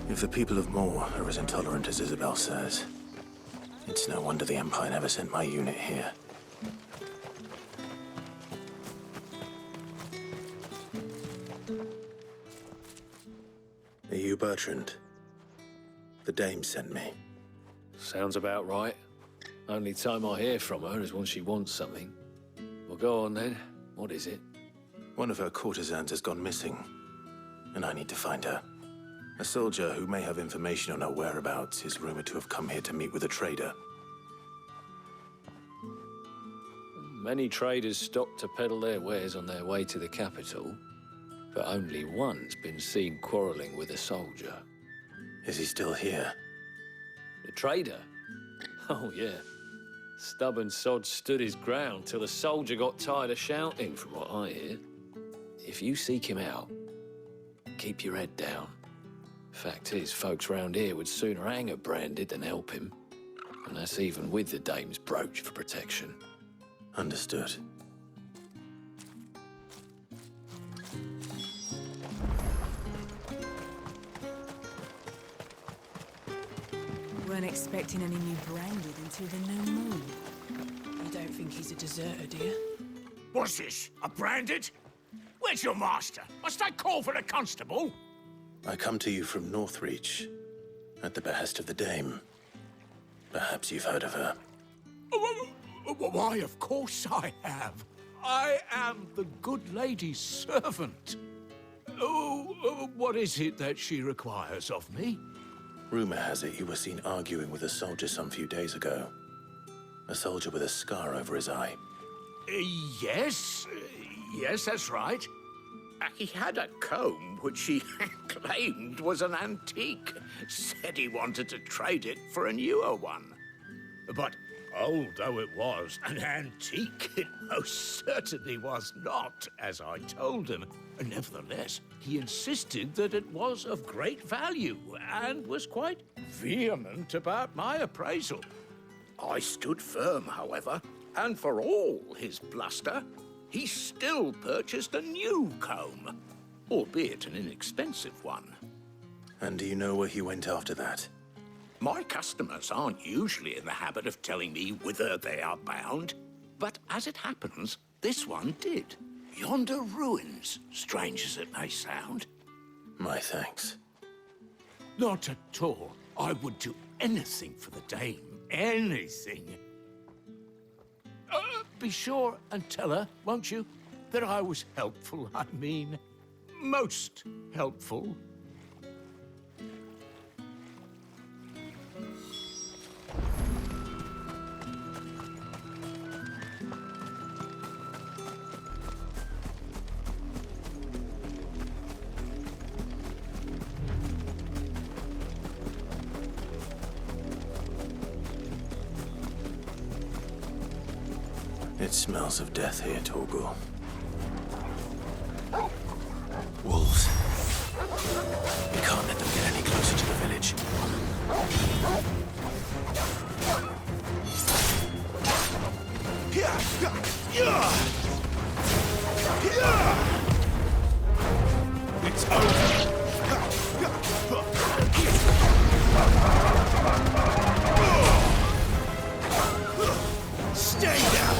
If the people of Moore are as intolerant as Isabel says, it's no wonder the Empire never sent my unit here. Are you Bertrand? The dame sent me. Sounds about right. Only time I hear from her is when she wants something. Well, go on then. What is it? One of her courtesans has gone missing, and I need to find her. A soldier who may have information on her whereabouts is rumored to have come here to meet with a trader. Many traders stop to peddle their wares on their way to the capital, but only one's been seen quarreling with a soldier. Is he still here? The trader? Oh, yeah. Stubborn sod stood his ground till the soldier got tired of shouting, from what I hear. If you seek him out, keep your head down. Fact is, folks round here would sooner hang a branded than help him. And that's even with the dame's brooch for protection. Understood. Weren't expecting any new branded until the new moon. You don't think he's a deserter, do you? What's this? A branded? Where's your master? Must I call for the constable? I come to you from Northreach, at the behest of the dame. Perhaps you've heard of her. Why, of course I have. I am the good lady's servant. What is it that she requires of me? Rumor has it you were seen arguing with a soldier some few days ago. A soldier with a scar over his eye. Yes, that's right. He had a comb which he claimed was an antique. Said he wanted to trade it for a newer one. But old though it was, an antique it most certainly was not, as I told him. Nevertheless, he insisted that it was of great value and was quite vehement about my appraisal. I stood firm, however, and for all his bluster, he still purchased a new comb, albeit an inexpensive one. And do you know where he went after that? My customers aren't usually in the habit of telling me whither they are bound, but as it happens, this one did. Yonder ruins, strange as it may sound. My thanks. Not at all. I would do anything for the dame. Anything. Be sure and tell her, won't you, that I was helpful. I mean, most helpful. It smells of death here, Torgal. Wolves. We can't let them get any closer to the village. It's over. Stay down.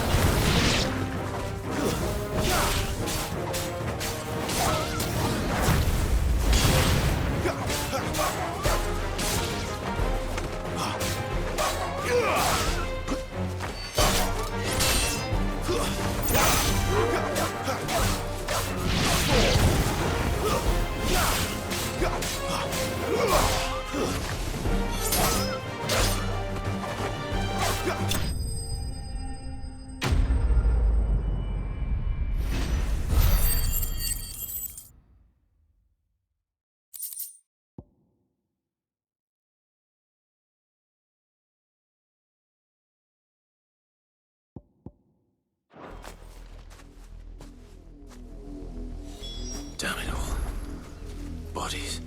bodies.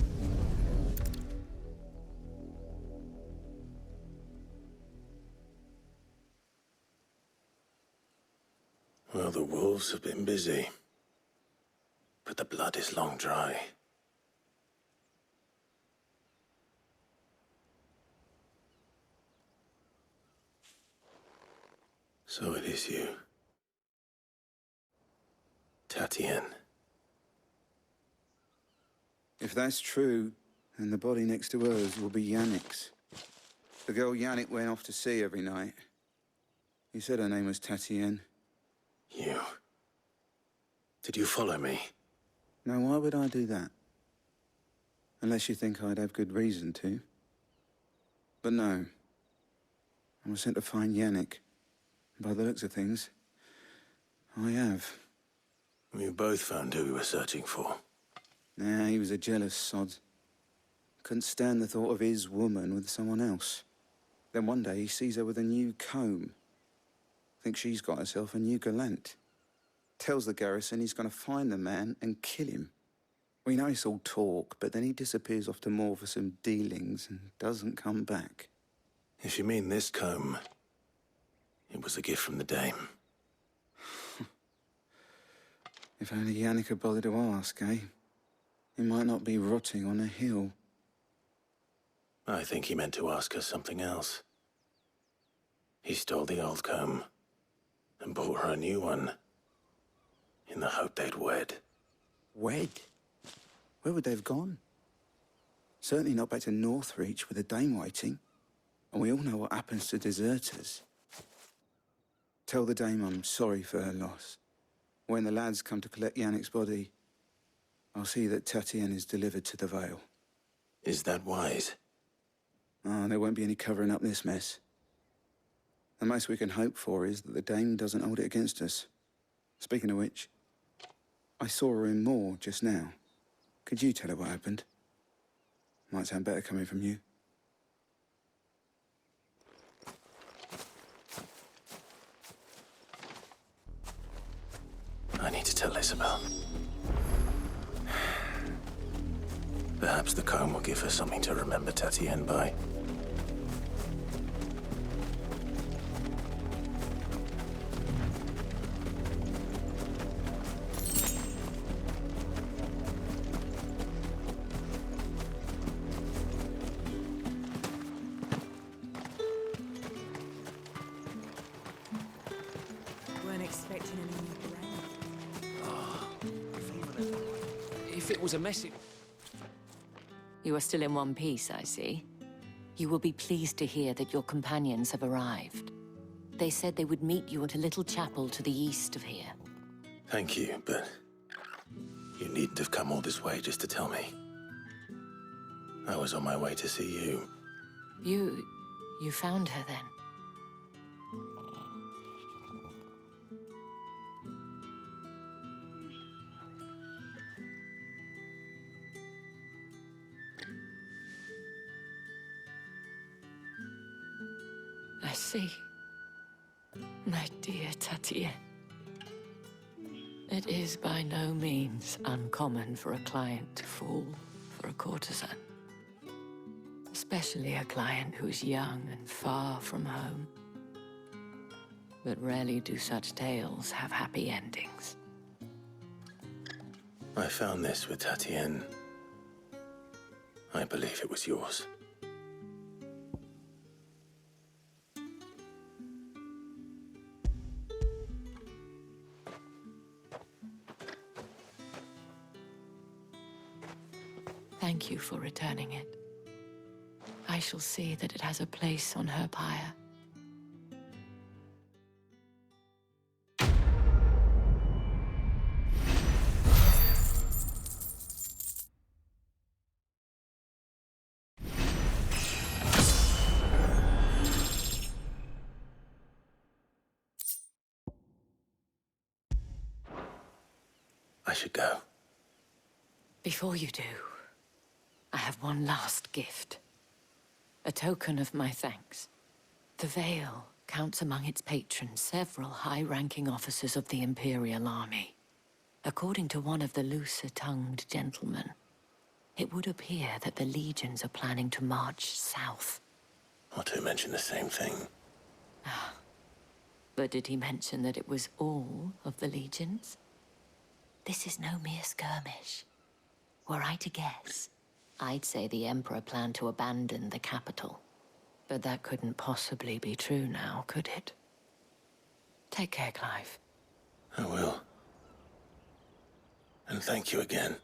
Well, the wolves have been busy, but the blood is long dry. So it is you, Tatienne. If that's true, then the body next to hers will be Yannick's. The girl Yannick went off to see every night. He said her name was Tatienne. You... Did you follow me? Now, why would I do that? Unless you think I'd have good reason to. But no. I was sent to find Yannick. By the looks of things, I have. We both found who we were searching for. Nah, he was a jealous sod. Couldn't stand the thought of his woman with someone else. Then one day he sees her with a new comb. Thinks she's got herself a new gallant. Tells the garrison he's gonna find the man and kill him. We know it's all talk, but then he disappears off to Moor for some dealings and doesn't come back. If you mean this comb, it was a gift from the dame. If only Yannick had bothered to ask, eh? He might not be rotting on a hill. I think he meant to ask her something else. He stole the old comb and bought her a new one in the hope they'd wed. Wed? Where would they have gone? Certainly not back to Northreach with a dame waiting. And we all know what happens to deserters. Tell the dame I'm sorry for her loss. When the lads come to collect Yannick's body, I'll see that Tatienne is delivered to the Vale. Is that wise? Ah, there won't be any covering up this mess. The most we can hope for is that the dame doesn't hold it against us. Speaking of which, I saw her in Moor just now. Could you tell her what happened? Might sound better coming from you. I need to tell Isabel. Perhaps the comb will give her something to remember Tatienne by. Weren't expecting any new brand. If it was a message... You are still in one piece, I see. You will be pleased to hear that your companions have arrived. They said they would meet you at a little chapel to the east of here. Thank you, but you needn't have come all this way just to tell me. I was on my way to see you. You found her then? I see. My dear Tatienne. It is by no means uncommon for a client to fall for a courtesan. Especially a client who's young and far from home. But rarely do such tales have happy endings. I found this with Tatienne. I believe it was yours. Thank you for returning it. I shall see that it has a place on her pyre. I should go. Before you do, I have one last gift. A token of my thanks. The Vale counts among its patrons several high-ranking officers of the Imperial Army. According to one of the looser-tongued gentlemen, it would appear that the legions are planning to march south. Otto mentioned the same thing. But did he mention that it was all of the legions? This is no mere skirmish. Were I to guess, I'd say the Emperor planned to abandon the capital. But that couldn't possibly be true now, could it? Take care, Clive. I will. And thank you again.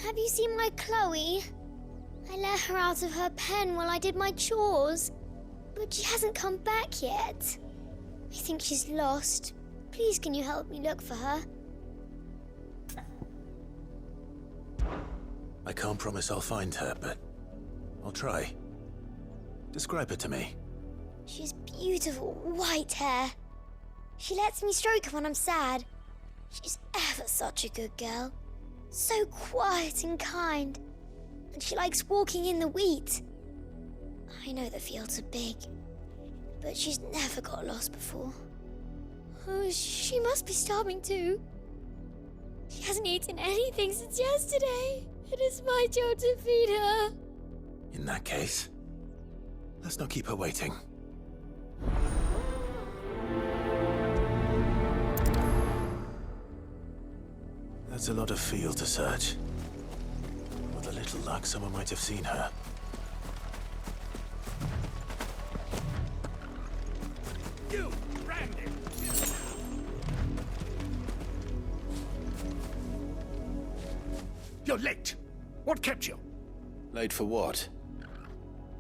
Have you seen my Chloe? I let her out of her pen while I did my chores, but she hasn't come back yet. I think she's lost. Please, can you help me look for her? I can't promise I'll find her, but I'll try. Describe her to me. She's beautiful white hair. She lets me stroke her when I'm sad. She's ever such a good girl. So quiet and kind. And she likes walking in the wheat. I know the fields are big, but she's never got lost before. Oh, she must be starving too. She hasn't eaten anything since yesterday. It is my job to feed her. In that case, let's not keep her waiting. That's a lot of field to search. With a little luck, someone might have seen her. You, Brandon! You're late. What kept you? Late for what?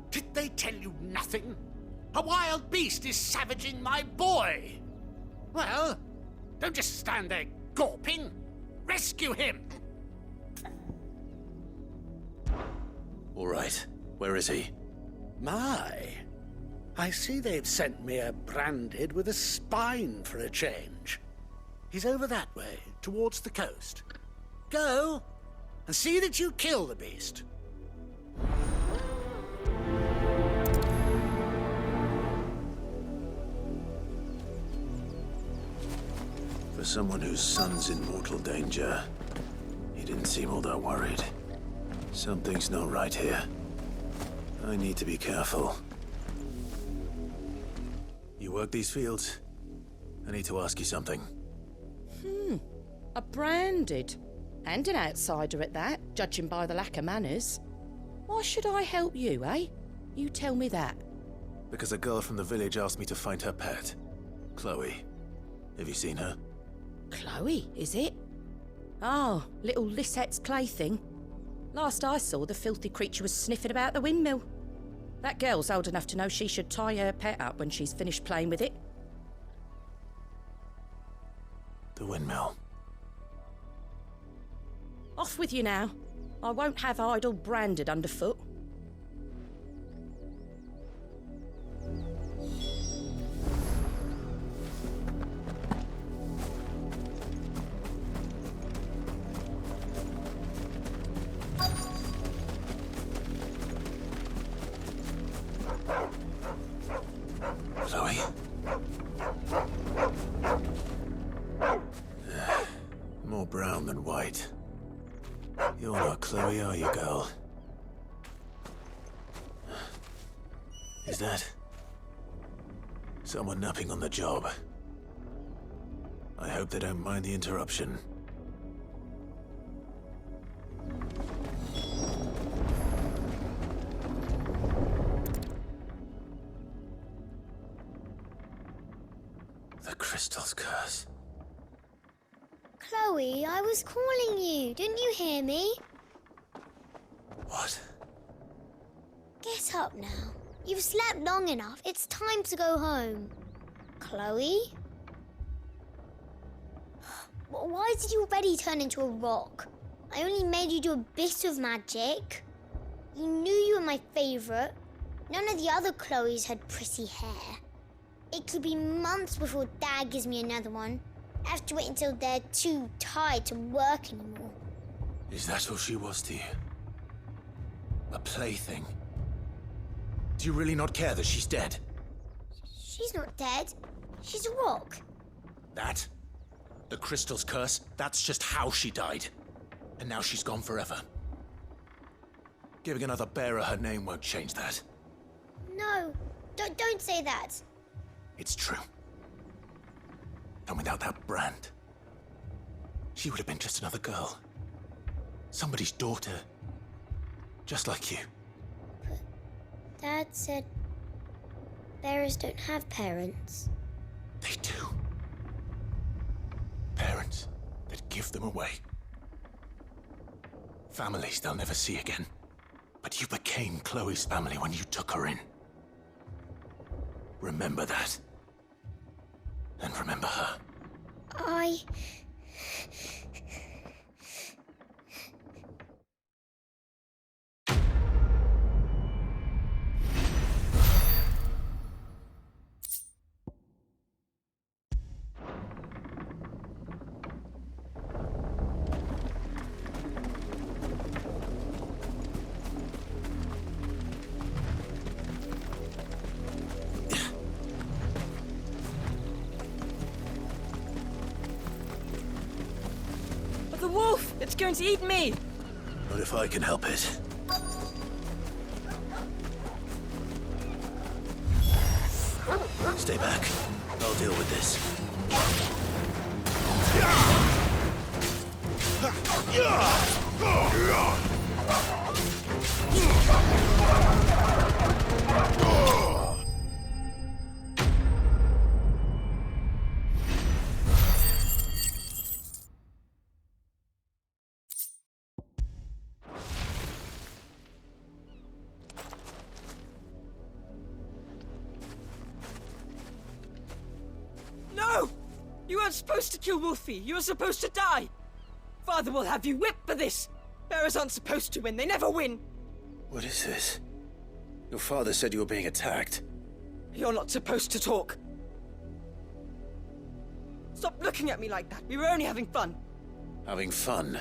Did they tell you nothing? A wild beast is savaging my boy. Well, don't just stand there gawping. Rescue him! All right. Where is he? My, I see they've sent me a branded with a spine for a change. He's over that way, towards the coast. Go, and see that you kill the beast. For someone whose son's in mortal danger, he didn't seem all that worried. Something's not right here. I need to be careful. You work these fields? I need to ask you something. A branded. And an outsider at that, judging by the lack of manners. Why should I help you, eh? You tell me that. Because a girl from the village asked me to find her pet, Chloe. Have you seen her? Chloe, is it? Oh, little Lisette's plaything. Last I saw, the filthy creature was sniffing about the windmill. That girl's old enough to know she should tie her pet up when she's finished playing with it. The windmill. Off with you now. I won't have idle branded underfoot. Chloe? More brown than white. You're not Chloe, are you, girl? Is that someone napping on the job? I hope they don't mind the interruption. The crystal's curse. Chloe, I was calling you. Didn't you hear me? What? Get up now. You've slept long enough. It's time to go home. Chloe? Why did you already turn into a rock? I only made you do a bit of magic. You knew you were my favourite. None of the other Chloes had pretty hair. It could be months before Dad gives me another one. I have to wait until they're too tired to work anymore. Is that all she was to you? A plaything? Do you really not care that she's dead? She's not dead. She's a rock. That? The crystal's curse? That's just how she died. And now she's gone forever. Giving another bearer her name won't change that. No, don't say that. It's true. And without that brand, she would have been just another girl. Somebody's daughter. Just like you. But Dad said bearers don't have parents. They do. Parents that give them away. Families they'll never see again. But you became Chloe's family when you took her in. Remember that. And remember her. The wolf! It's going to eat me! Not if I can help it. Stay back. I'll deal with this. No! You weren't supposed to kill Wolfie. You were supposed to die. Father will have you whipped for this. Bearers aren't supposed to win. They never win. What is this? Your father said you were being attacked. You're not supposed to talk. Stop looking at me like that. We were only having fun. Having fun?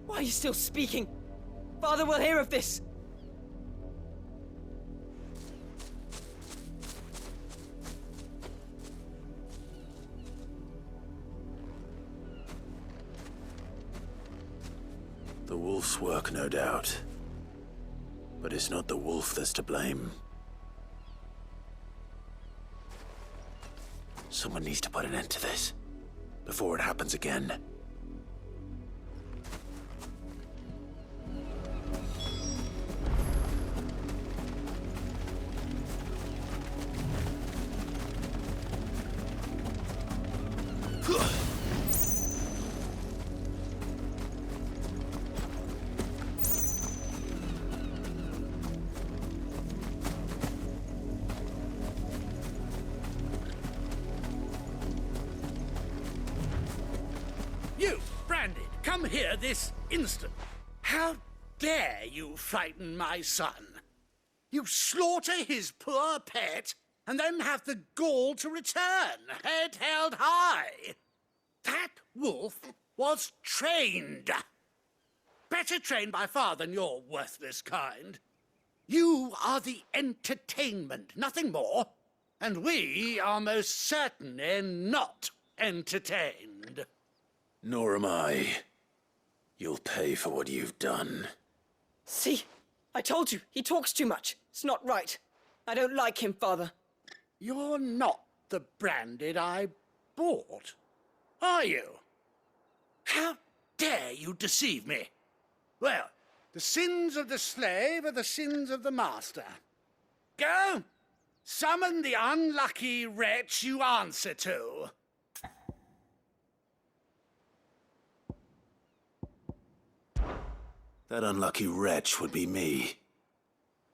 Why are you still speaking? Father will hear of this. The wolf's work, no doubt. But it's not the wolf that's to blame. Someone needs to put an end to this, before it happens again. You, Branded, come here this instant. How dare you frighten my son? You slaughter his poor pet and then have the gall to return, head held high. That wolf was trained. Better trained by far than your worthless kind. You are the entertainment, nothing more. And we are most certainly not entertained. Nor am I. You'll pay for what you've done. See? I told you. He talks too much. It's not right. I don't like him, Father. You're not the Branded I bought, are you? How dare you deceive me? Well, the sins of the slave are the sins of the master. Go, summon the unlucky wretch you answer to. That unlucky wretch would be me.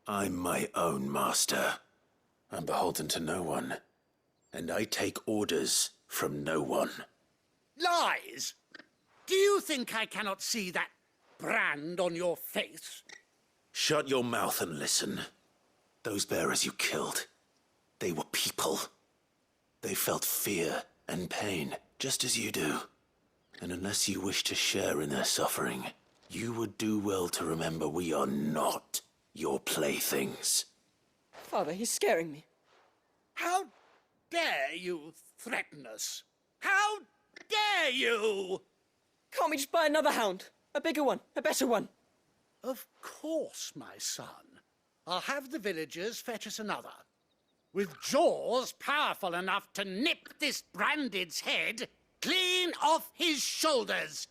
I'm my own master. I'm beholden to no one. And I take orders from no one. Lies! Do you think I cannot see that brand on your face? Shut your mouth and listen. Those bearers you killed, they were people. They felt fear and pain, just as you do. And unless you wish to share in their suffering, you would do well to remember we are not your playthings. Father, he's scaring me. How dare you threaten us? How dare you? Can't we just buy another hound? A bigger one, a better one. Of course, my son. I'll have the villagers fetch us another. With jaws powerful enough to nip this Branded's head clean off his shoulders.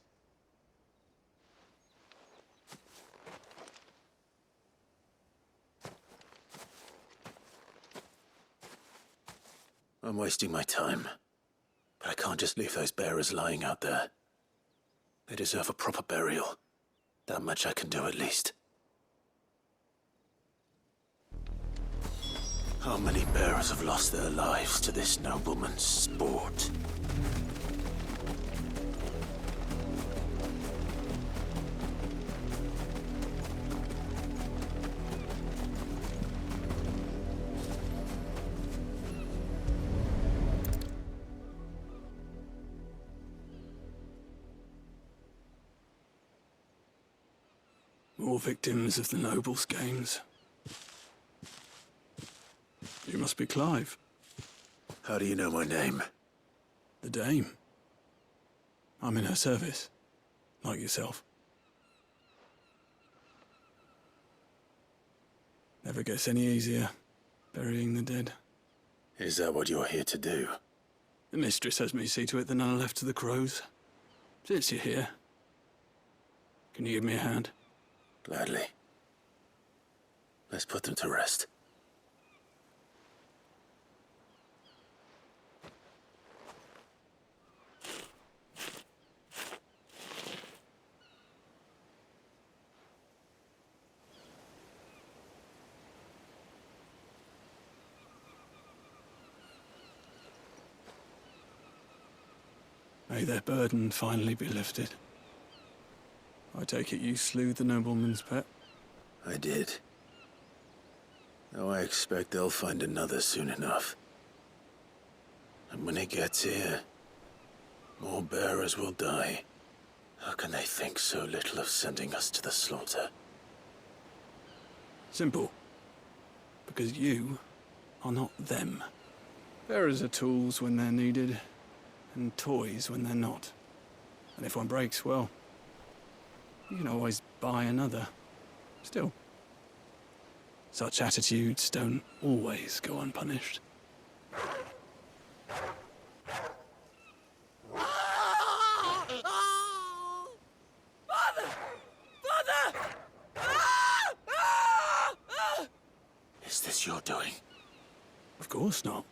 I'm wasting my time. But I can't just leave those bearers lying out there. They deserve a proper burial. That much I can do at least. How many bearers have lost their lives to this nobleman's sport? More victims of the nobles' games. You must be Clive. How do you know my name? The Dame. I'm in her service, like yourself. Never gets any easier, burying the dead. Is that what you're here to do? The mistress has me see to it that none are left to the crows. Since you're here, can you give me a hand? Gladly. Let's put them to rest. May their burden finally be lifted. I take it you slew the nobleman's pet? I did. Though I expect they'll find another soon enough. And when it gets here, more bearers will die. How can they think so little of sending us to the slaughter? Simple. Because you are not them. Bearers are tools when they're needed, and toys when they're not. And if one breaks, well, you can always buy another. Still, such attitudes don't always go unpunished. Is this your doing? Of course not.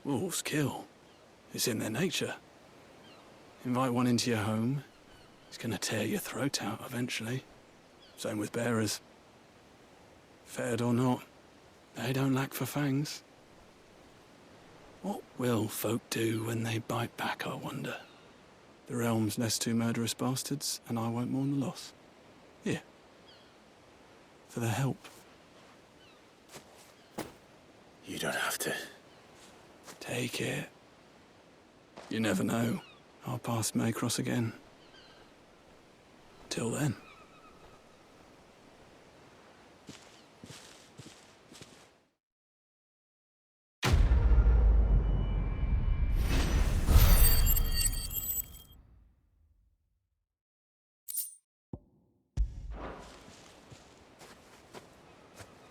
Wolves kill. It's in their nature. Invite one into your home, he's gonna tear your throat out eventually. Same with bearers. Fed or not, they don't lack for fangs. What will folk do when they bite back, I wonder? The realm's less two murderous bastards, and I won't mourn the loss. Here. For their help. You don't have to. Take it. You never know. Our paths may cross again. Till then.